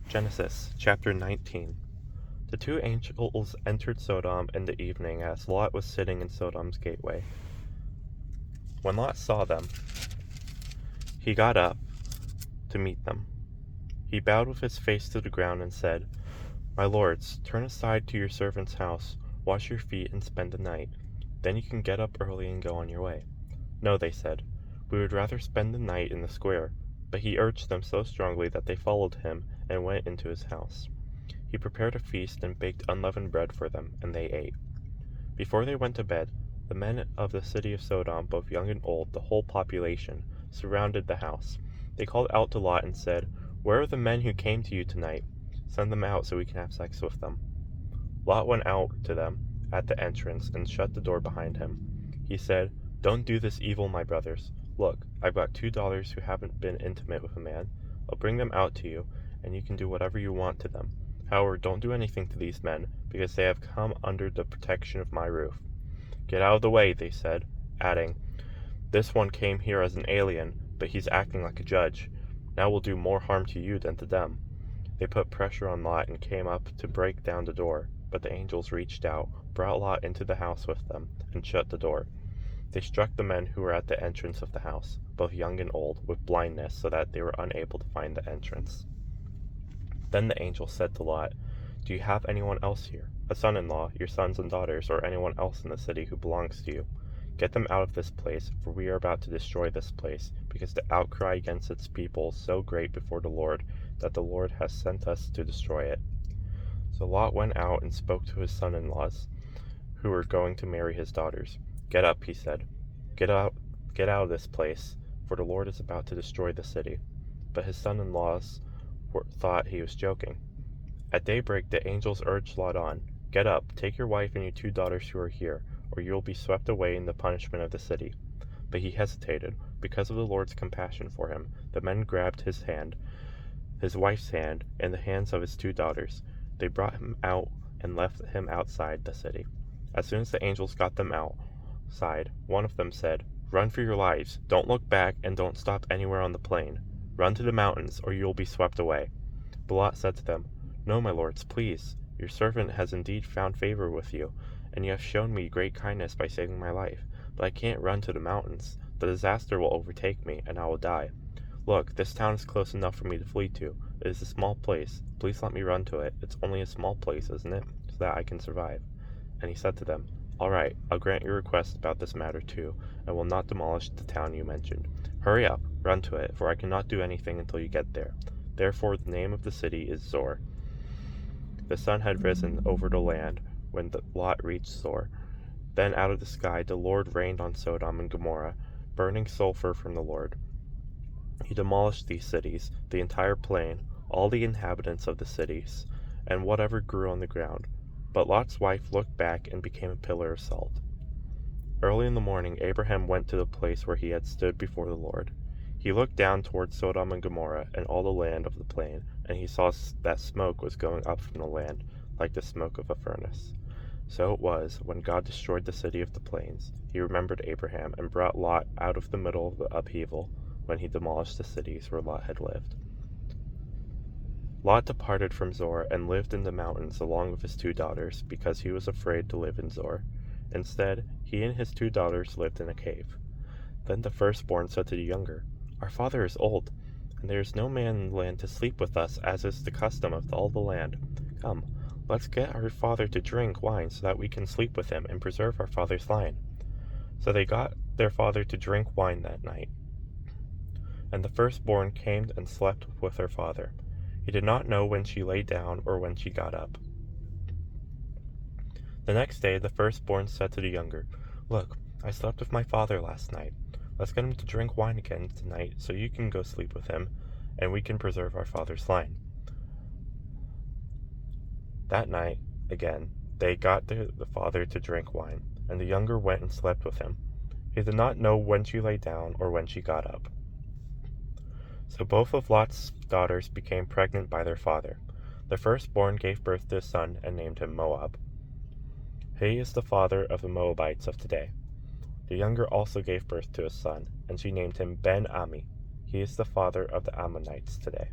Genesis chapter 19. The two angels entered Sodom in the evening as Lot was sitting in Sodom's gateway. When Lot saw them, he got up to meet them. He bowed with his face to the ground and said, "My lords, turn aside to your servant's house, wash your feet, and spend the night. Then you can get up early and go on your way." "No," they said, "we would rather spend the night in the square." But he urged them so strongly that they followed him and went into his house. He prepared a feast and baked unleavened bread for them, and they ate. Before they went to bed, the men of the city of Sodom, both young and old, the whole population, surrounded the house. They called out to Lot and said, "Where are the men who came to you tonight? Send them out so we can have sex with them." Lot went out to them at the entrance and shut the door behind him. He said, "Don't do this evil, my brothers. Look, I've got 2 daughters who haven't been intimate with a man. I'll bring them out to you, and you can do whatever you want to them. However, don't do anything to these men, because they have come under the protection of my roof." "Get out of the way," they said, adding, "This one came here as an alien, but he's acting like a judge. Now we'll do more harm to you than to them." They put pressure on Lot and came up to break down the door, but the angels reached out, brought Lot into the house with them, and shut the door. They struck the men who were at the entrance of the house, both young and old, with blindness, so that they were unable to find the entrance. Then the angel said to Lot, "Do you have anyone else here, a son-in-law, your sons and daughters, or anyone else in the city who belongs to you? Get them out of this place, for we are about to destroy this place, because the outcry against its people is so great before the Lord, that the Lord has sent us to destroy it." So Lot went out and spoke to his son-in-laws, who were going to marry his daughters. "Get up," he said. Get out of this place, for the Lord is about to destroy the city." But his son-in-laws thought he was joking. At daybreak the angels urged Lot on, "Get up, take your wife and your 2 daughters who are here, or you will be swept away in the punishment of the city." But he hesitated. Because of the Lord's compassion for him, the men grabbed his hand, his wife's hand, and the hands of his 2 daughters. They brought him out and left him outside the city. As soon as the angels got them outside, one of them said, "Run for your lives. Don't look back, and don't stop anywhere on the plain. Run to the mountains, or you will be swept away." But Lot said to them, "No, my lords, please. Your servant has indeed found favor with you, and you have shown me great kindness by saving my life. But I can't run to the mountains. The disaster will overtake me, and I will die. Look, this town is close enough for me to flee to. It is a small place. Please let me run to it. It's only a small place, isn't it? So that I can survive." And he said to them, "All right, I'll grant your request about this matter too, and will not demolish the town you mentioned. Hurry up, run to it, for I cannot do anything until you get there." Therefore the name of the city is Zor. The sun had risen over the land when Lot reached Zor. Then out of the sky the Lord rained on Sodom and Gomorrah, burning sulfur from the Lord. He demolished these cities, the entire plain, all the inhabitants of the cities, and whatever grew on the ground. But Lot's wife looked back and became a pillar of salt. Early in the morning Abraham went to the place where he had stood before the Lord. He looked down toward Sodom and Gomorrah and all the land of the plain, and he saw that smoke was going up from the land, like the smoke of a furnace. So it was, when God destroyed the city of the plains, he remembered Abraham and brought Lot out of the middle of the upheaval, when he demolished the cities where Lot had lived. Lot departed from Zor and lived in the mountains along with his 2 daughters, because he was afraid to live in Zor. Instead, he and his 2 daughters lived in a cave. Then the firstborn said to the younger, "Our father is old, and there is no man in the land to sleep with us, as is the custom of all the land. Come, let's get our father to drink wine so that we can sleep with him and preserve our father's line." So they got their father to drink wine that night. And the firstborn came and slept with her father. He did not know when she lay down or when she got up. The next day the firstborn said to the younger, "Look, I slept with my father last night. Let's get him to drink wine again tonight so you can go sleep with him, and we can preserve our father's line." That night, again, they got the father to drink wine, and the younger went and slept with him. He did not know when she lay down or when she got up. So both of Lot's daughters became pregnant by their father. The firstborn gave birth to a son and named him Moab. He is the father of the Moabites of today. The younger also gave birth to a son, and she named him Ben-Ami. He is the father of the Ammonites today.